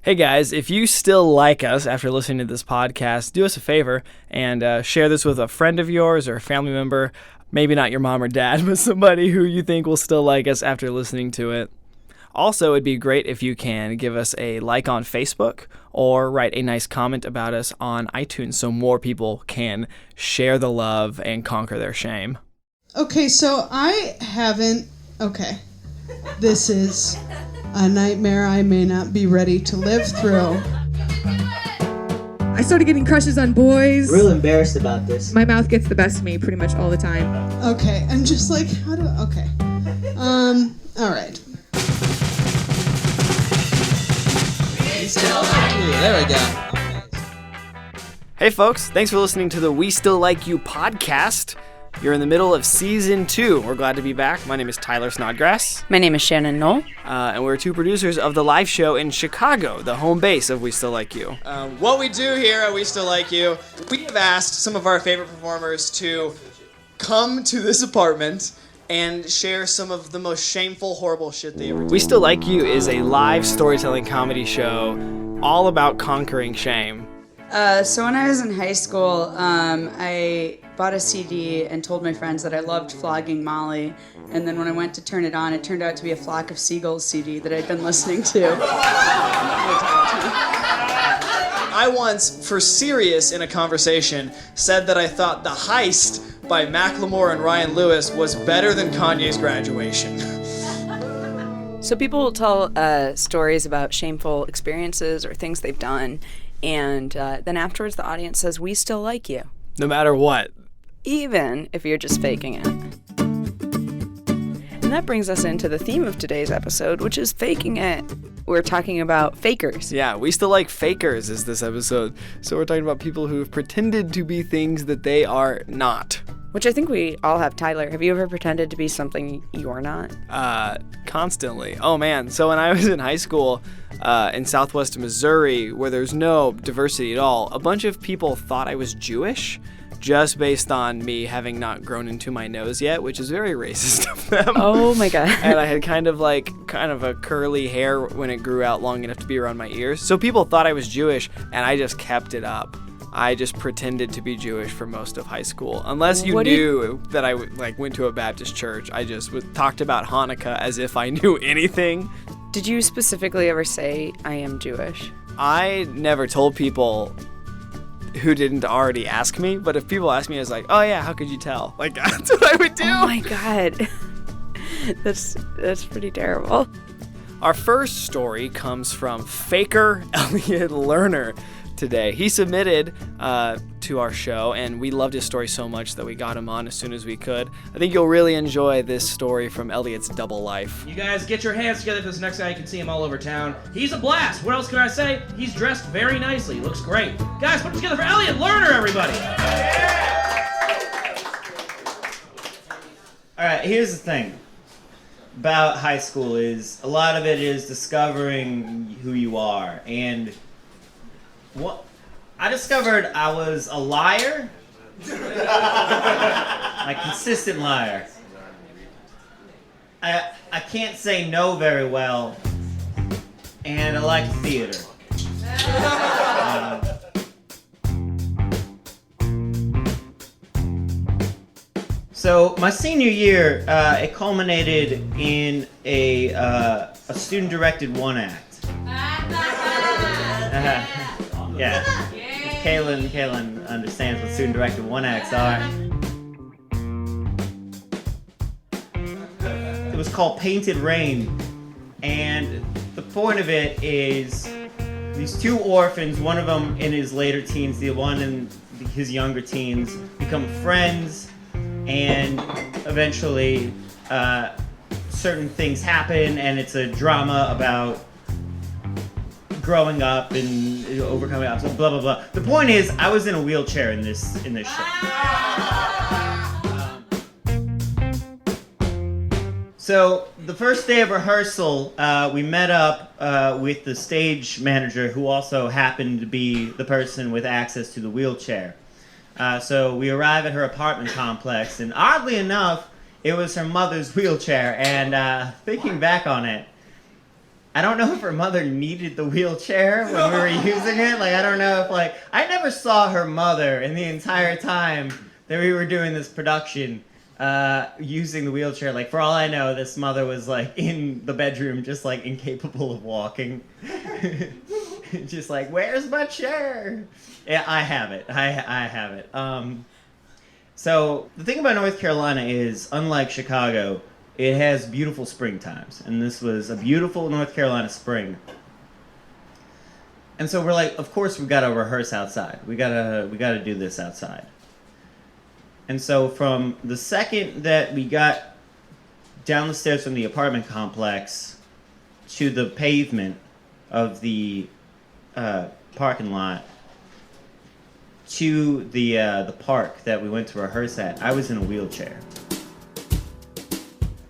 Hey guys, if you still like us after listening to this podcast, do us a favor and share this with a friend of yours or a family member. Maybe not your mom or dad, but somebody who you think will still like us after listening to it. Also, it'd be great if you can give us a like on Facebook or write a nice comment about us on iTunes so more people can share the love and conquer their shame. Okay, so this is a nightmare I may not be ready to live through. I started getting crushes on boys. Real embarrassed about this. My mouth gets the best of me pretty much all the time. Okay, I'm just like, all right. There we go. Hey folks, thanks for listening to the We Still Like You podcast. You're in the middle of Season 2. We're glad to be back. My name is Tyler Snodgrass. My name is Shannon Knoll. And we're two producers of the live show in Chicago, the home base of We Still Like You. What we do here at We Still Like You, we have asked some of our favorite performers to come to this apartment and share some of the most shameful, horrible shit they ever did. We Still Like You is a live storytelling comedy show all about conquering shame. So when I was in high school, I bought a CD and told my friends that I loved Flogging Molly. And then when I went to turn it on, it turned out to be a Flock of Seagulls CD that I'd been listening to. I once, for serious in a conversation, said that I thought The Heist by Macklemore and Ryan Lewis was better than Kanye's Graduation. So people will tell stories about shameful experiences or things they've done. And then afterwards, the audience says, "We still like you." No matter what. Even if you're just faking it. And that brings us into the theme of today's episode, which is faking it. We're talking about fakers. Yeah, We Still Like Fakers is this episode. So we're talking about people who have pretended to be things that they are not. Which I think we all have. Tyler, have you ever pretended to be something you're not? Constantly. Oh man, so when I was in high school in southwest Missouri, where there's no diversity at all, a bunch of people thought I was Jewish just based on me having not grown into my nose yet, which is very racist of them. Oh my god. And I had kind of a curly hair when it grew out long enough to be around my ears. So people thought I was Jewish, and I just kept it up. I just pretended to be Jewish for most of high school. Unless you knew that I went to a Baptist church, I just talked about Hanukkah as if I knew anything. Did you specifically ever say, "I am Jewish"? I never told people who didn't already ask me, but if people asked me, I was like, "Oh yeah, how could you tell?" Like, that's what I would do. Oh my god. That's pretty terrible. Our first story comes from faker Elliot Lerner today. He submitted to our show, and we loved his story so much that we got him on as soon as we could. I think you'll really enjoy this story from Elliot's double life. You guys get your hands together for this next guy. You can see him all over town. He's a blast. What else can I say? He's dressed very nicely. He looks great. Guys, put it together for Elliot Lerner, everybody. All right, here's the thing about high school is a lot of it is discovering who you are. And what I discovered I was a liar, a consistent liar. I can't say no very well, and I like theater. So my senior year, it culminated in a student-directed one-act. Yeah. Kaylin understands what student-directed one-acts are. It was called Painted Rain, and the point of it is these two orphans, one of them in his later teens, the one in his younger teens, become friends, and eventually certain things happen, and it's a drama about growing up and overcoming obstacles, blah blah blah. The point is, I was in a wheelchair in this show. So the first day of rehearsal, we met up with the stage manager, who also happened to be the person with access to the wheelchair. So we arrive at her apartment complex, and oddly enough, it was her mother's wheelchair. And thinking back on it, I don't know if her mother needed the wheelchair when we were using it. Like, I don't know if, like, I never saw her mother in the entire time that we were doing this production using the wheelchair. Like, for all I know, this mother was, like, in the bedroom just, like, incapable of walking. Just like, where's my chair? Yeah, I have it. I have it. So the thing about North Carolina is, unlike Chicago, it has beautiful spring times, and this was a beautiful North Carolina spring. And so we're like, of course we gotta rehearse outside. We gotta do this outside. And so from the second that we got down the stairs from the apartment complex to the pavement of the parking lot to the park that we went to rehearse at, I was in a wheelchair.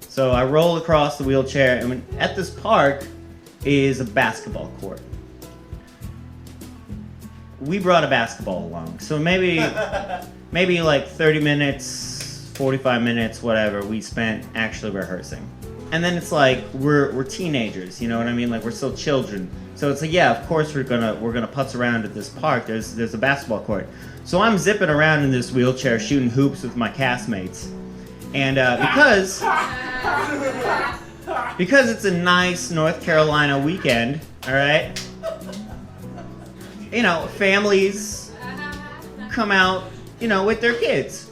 So I roll across the wheelchair, and at this park is a basketball court. We brought a basketball along, so maybe like 30 minutes, 45 minutes, whatever, we spent actually rehearsing. And then it's like we're teenagers, you know what I mean? Like, we're still children. So it's like, yeah, of course we're gonna putz around at this park. There's a basketball court. So I'm zipping around in this wheelchair, shooting hoops with my castmates. And because it's a nice North Carolina weekend, all right, you know, families come out, you know, with their kids.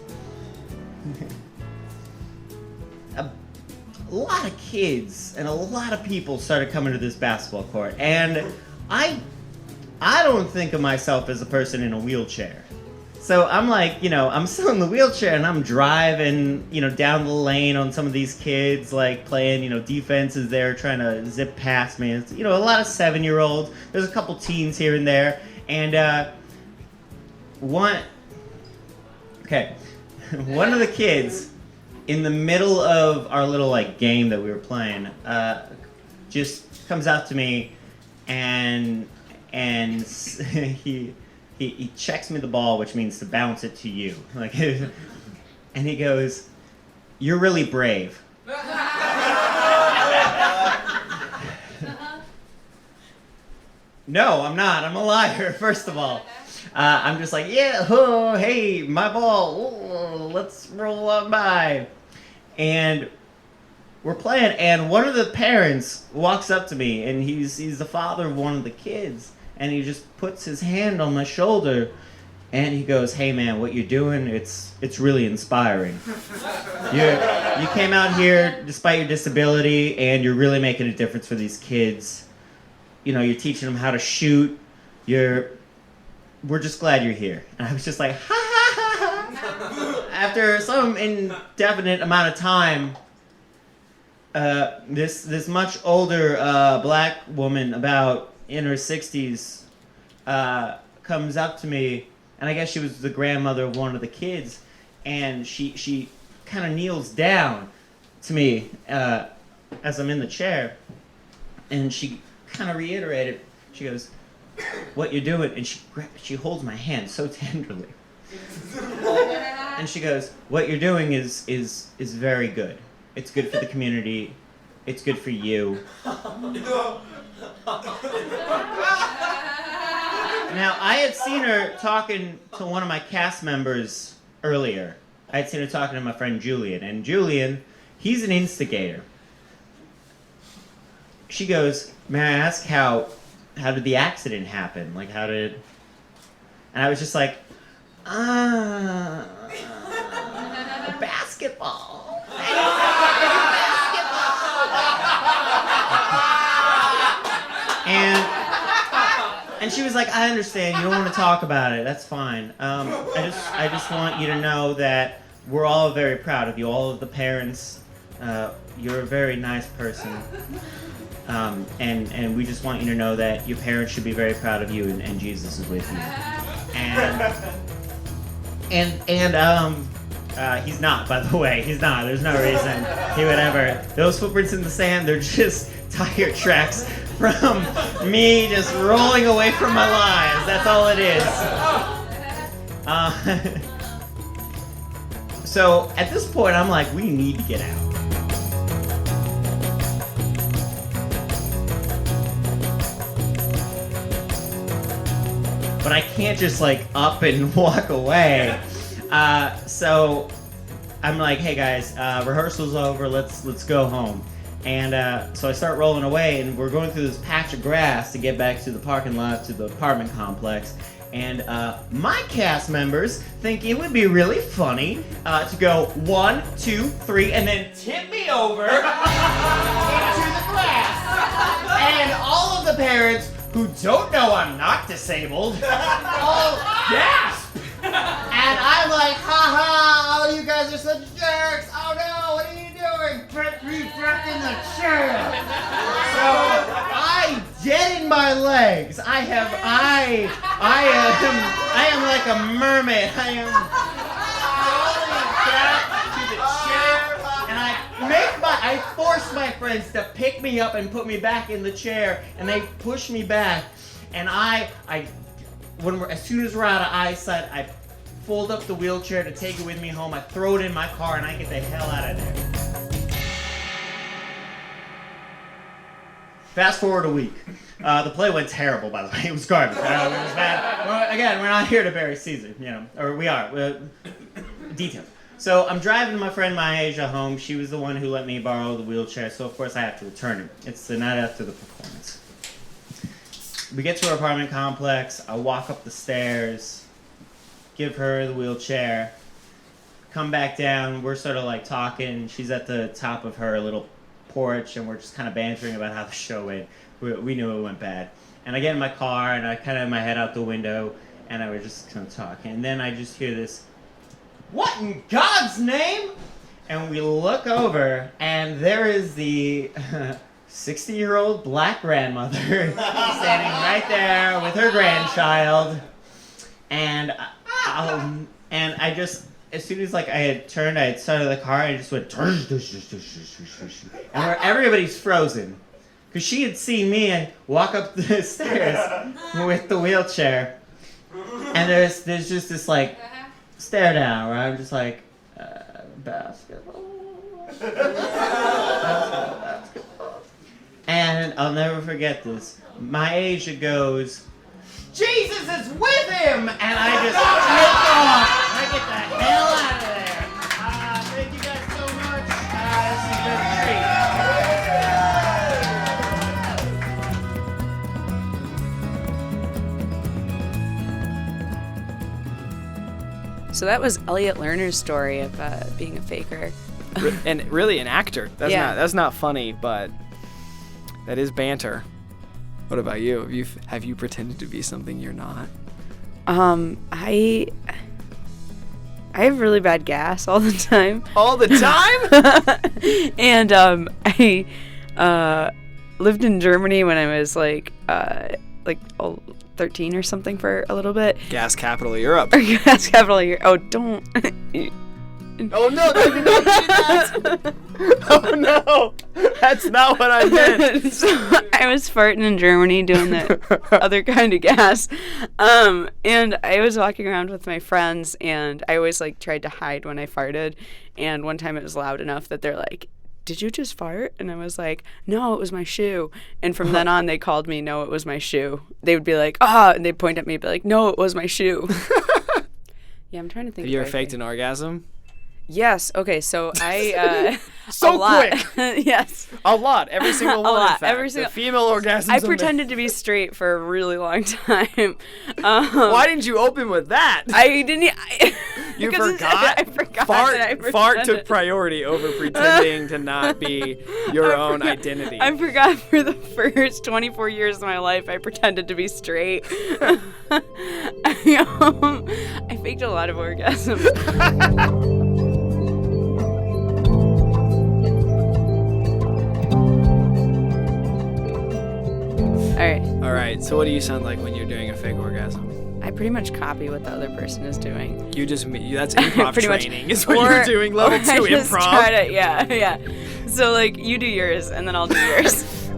A lot of kids and a lot of people started coming to this basketball court, and I don't think of myself as a person in a wheelchair. So I'm like, you know, I'm still in the wheelchair and I'm driving, you know, down the lane on some of these kids, like playing, you know, defenses there, trying to zip past me. It's, you know, a lot of 7-year-olds. There's a couple teens here and there. And one of the kids in the middle of our little, like, game that we were playing, just comes up to me and he checks me the ball, which means to bounce it to you. Like, and he goes, "You're really brave." No, I'm not. I'm a liar, first of all. I'm just like, yeah, oh, hey, my ball. Oh, let's roll on by. And we're playing, and one of the parents walks up to me, and he's the father of one of the kids. And he just puts his hand on my shoulder, and he goes, "Hey man, what you're doing, it's really inspiring. You came out here despite your disability, and you're really making a difference for these kids. You know, you're teaching them how to shoot. We're just glad you're here." And I was just like, ha ha ha ha. After some indefinite amount of time, this much older black woman, about in her 60s, comes up to me, and I guess she was the grandmother of one of the kids, and she kind of kneels down to me as I'm in the chair, and she kind of reiterated, she goes, "What you're doing," and she holds my hand so tenderly, and she goes, "What you're doing is very good. It's good for the community. It's good for you." Now, I had seen her talking to one of my cast members earlier. I had seen her talking to my friend Julian, and Julian, he's an instigator. She goes, "May I ask how did the accident happen? Like, how did..." And I was just like, basketball. And she was like, "I understand. You don't want to talk about it. That's fine. I just want you to know that we're all very proud of you. All of the parents. You're a very nice person. And we just want you to know that your parents should be very proud of you, and Jesus is with you." And he's not, by the way. He's not. There's no reason he would ever. Those footprints in the sand, they're just tire tracks from me just rolling away from my lies. That's all it is. So at this point, I'm like, we need to get out. but I can't just like up and walk away. So I'm like, hey guys, rehearsal's over. Let's go home. And so I start rolling away, and we're going through this patch of grass to get back to the parking lot to the apartment complex. And my cast members think it would be really funny to go 1, 2, 3, and then tip me over into the grass. And all of the parents who don't know I'm not disabled all gasp. And I'm like, haha, oh, you guys are such jerks. Oh no, what are you doing? Put me back in the chair. So I deaden my legs. I am like a mermaid. I am falling back to the chair, and I force my friends to pick me up and put me back in the chair, and they push me back, and as soon as we're out of eyesight, I fold up the wheelchair to take it with me home. I throw it in my car, and I get the hell out of there. Fast forward a week. The play went terrible, by the way. It was garbage. It was bad. Well, again, we're not here to bury Caesar, or we are. Details. So I'm driving my friend Myasia home. She was the one who let me borrow the wheelchair, so of course I have to return it. It's the night after the performance. We get to our apartment complex. I walk up the stairs, give her the wheelchair, come back down. We're sort of like talking. She's at the top of her little porch, and we're just kind of bantering about how the show went. We knew it went bad. And I get in my car, and I kind of have my head out the window, and I was just kind of talking. And then I just hear this, "What in God's name?" And we look over, and there is the 60-year-old black grandmother standing right there with her grandchild. And I just, as soon as like I had turned, I had started the car, I just went, and where everybody's frozen. Because she had seen me walk up the stairs with the wheelchair. And there's just this like stare down where I'm just like, basketball. Basketball. And I'll never forget this. Myasia goes, "Jesus is with him!" And I just take off. I get the hell out of there. Thank you guys so much. This has been a treat. So that was Elliot Lerner's story of being a faker. And really an actor. Yeah. That's not funny, but that is banter. What about you? Have you pretended to be something you're not? I have really bad gas all the time. All the time? And I lived in Germany when I was like 13 or something for a little bit. Gas capital of Europe. Or gas capital of Europe. Oh, don't. Oh no, I did not mean that. Oh no, that's not what I meant. So I was farting in Germany doing the other kind of gas. And I was walking around with my friends, and I always like tried to hide when I farted. And one time it was loud enough that they're like, "Did you just fart?" And I was like, "No, it was my shoe." And from then on, they called me, "No, it was my shoe." They would be like, "Ah," and they'd point at me and be like, "No, it was my shoe." Yeah, I'm trying to think. Have you ever faked an orgasm? Yes. Okay. So I So a lot. quick. Yes. A lot. Every single one. A lot. In fact. Every single. The female orgasms. I pretended to be straight for a really long time. Why didn't you open with that? I didn't. You because forgot. I forgot Fart, that I fart pretended. took priority over pretending to not be your own identity. I forgot for the first 24 years of my life I pretended to be straight. I faked a lot of orgasms. All right. So what do you sound like when you're doing a fake orgasm? I pretty much copy what the other person is doing. That's improv Pretty much. training is what you're doing. Level 2 I just improv. try to, yeah. So like you do yours and then I'll do yours.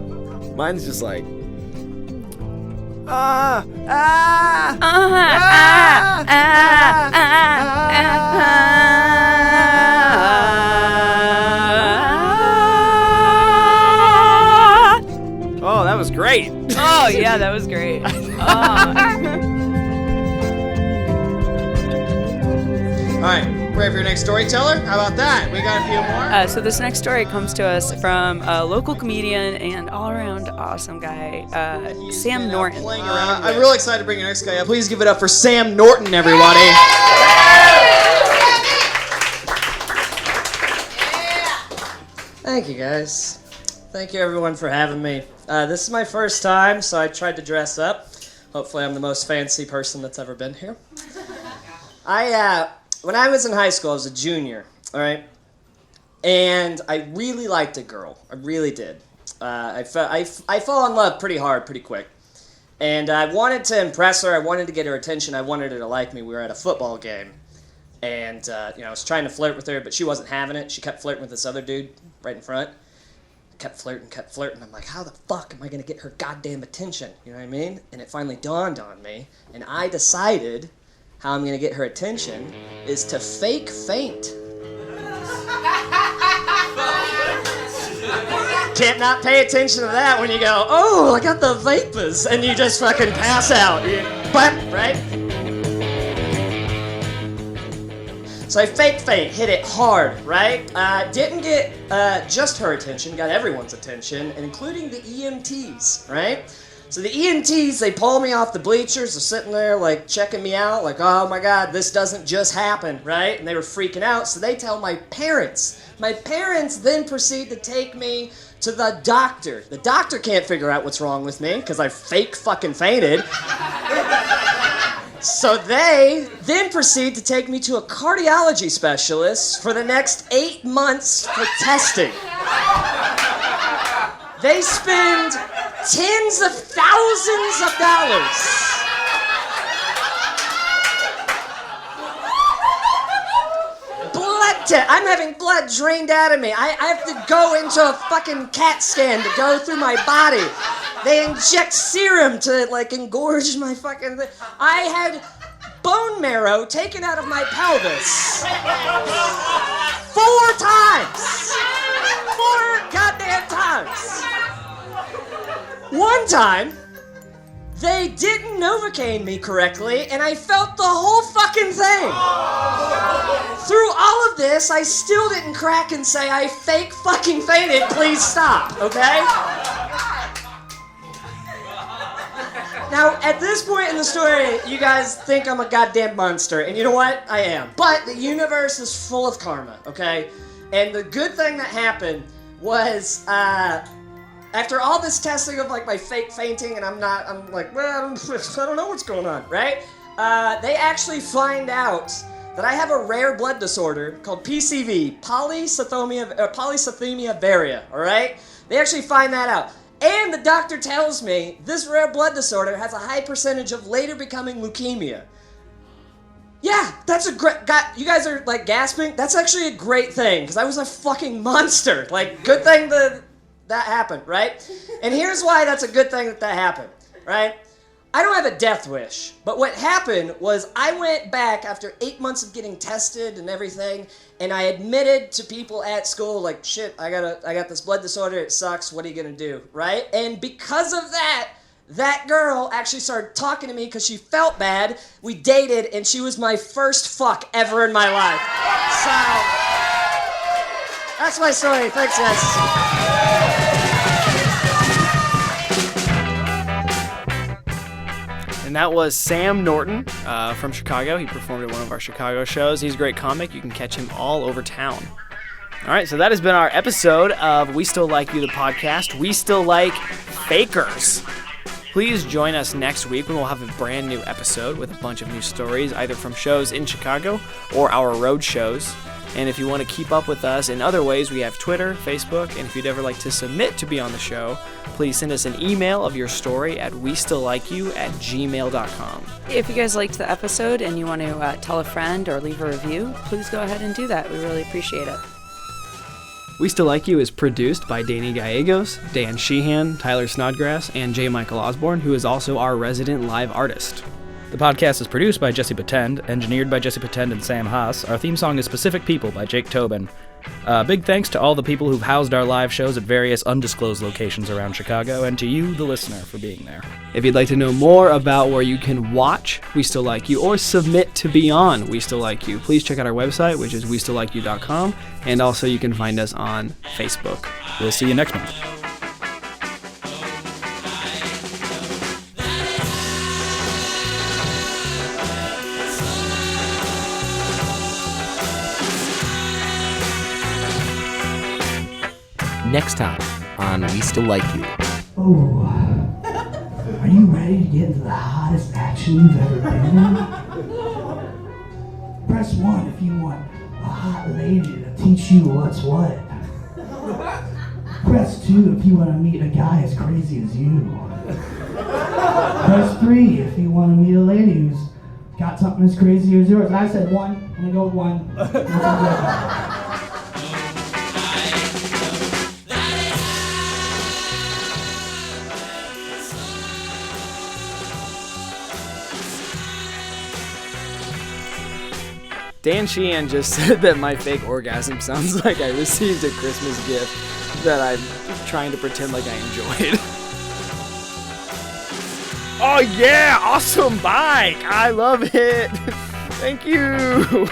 Mine's just like. Oh, that was great. Oh yeah, that was great. Oh. Prepare for your next storyteller. How about that? We got a few more. So this next story comes to us from a local comedian and all-around awesome guy, Sam Norton. I'm really excited to bring your next guy up. Please give it up for Sam Norton, everybody. Thank you, guys. Thank you, everyone, for having me. This is my first time, so I tried to dress up. Hopefully I'm the most fancy person that's ever been here. When I was in high school, I was a junior, all right? And I really liked a girl. I really did. I fall in love pretty hard, pretty quick. And I wanted to impress her. I wanted to get her attention. I wanted her to like me. We were at a football game. And, I was trying to flirt with her, but she wasn't having it. She kept flirting with this other dude right in front. Kept flirting. I'm like, how the fuck am I going to get her goddamn attention? You know what I mean? And it finally dawned on me. And I decided how I'm going to get her attention is to fake faint. Can't not pay attention to that when you go, oh, I got the vapors, and you just fucking pass out. Right? So I fake faint, hit it hard, right? Didn't get just her attention, got everyone's attention, including the EMTs, right? So the EMTs, they pull me off the bleachers, they're sitting there like checking me out, like, oh my God, this doesn't just happen, right? And they were freaking out, so they tell my parents. My parents then proceed to take me to the doctor. The doctor can't figure out what's wrong with me, because I fake fucking fainted. So they then proceed to take me to a cardiology specialist for the next 8 months for testing. They spend tens of thousands of dollars. I'm having blood drained out of me. I have to go into a fucking CAT scan to go through my body. They inject serum to, like, engorge my fucking... I had bone marrow taken out of my pelvis 4 times. 4 goddamn times. One time, they didn't Novocaine me correctly, and I felt the whole fucking thing. Through all of this, I still didn't crack and say, I fake fucking fainted, please stop, okay? Now, at this point in the story, you guys think I'm a goddamn monster, and you know what? I am. But the universe is full of karma, okay? And the good thing that happened was, after all this testing of, like, my fake fainting, and I'm like, well, I don't know what's going on, right? They actually find out that I have a rare blood disorder called PCV, polycythemia vera, all right? They actually find that out. And the doctor tells me this rare blood disorder has a high percentage of later becoming leukemia. Yeah, that's a great... you guys are, like, gasping? That's actually a great thing, because I was a fucking monster. Like, good thing that happened, right? And here's why that's a good thing that happened, right? I don't have a death wish, but what happened was I went back after 8 months of getting tested and everything, and I admitted to people at school, like, shit, I got this blood disorder, it sucks, what are you gonna do, right? And because of that girl actually started talking to me because she felt bad. We dated, and she was my first fuck ever in my life. So, that's my story. Thanks, guys. And that was Sam Norton from Chicago. He performed at one of our Chicago shows. He's a great comic. You can catch him all over town. All right, so that has been our episode of We Still Like You, the podcast. We still like fakers. Please join us next week when we'll have a brand new episode with a bunch of new stories, either from shows in Chicago or our road shows. And if you want to keep up with us in other ways, we have Twitter, Facebook, and if you'd ever like to submit to be on the show, please send us an email of your story at westilllikeyou@gmail.com. If you guys liked the episode and you want to tell a friend or leave a review, please go ahead and do that. We really appreciate it. We Still Like You is produced by Danny Gallegos, Dan Sheehan, Tyler Snodgrass, and J. Michael Osborne, who is also our resident live artist. The podcast is produced by Jesse Patend, engineered by Jesse Patend and Sam Haas. Our theme song is Specific People by Jake Tobin. Big thanks to all the people who've housed our live shows at various undisclosed locations around Chicago, and to you, the listener, for being there. If you'd like to know more about where you can watch We Still Like You or submit to be on We Still Like You, please check out our website, which is westilllikeyou.com, and also you can find us on Facebook. We'll see you next month. Next time on We Still Like You. Oh, are you ready to get into the hottest action you've ever been in? Press 1 if you want a hot lady to teach you what's what. Press 2 if you want to meet a guy as crazy as you. Press 3 if you want to meet a lady who's got something as crazy as yours. I said 1. I'm going to go with 1. Dan Sheehan just said that my fake orgasm sounds like I received a Christmas gift that I'm trying to pretend like I enjoyed. Oh yeah, awesome bike! I love it! Thank you!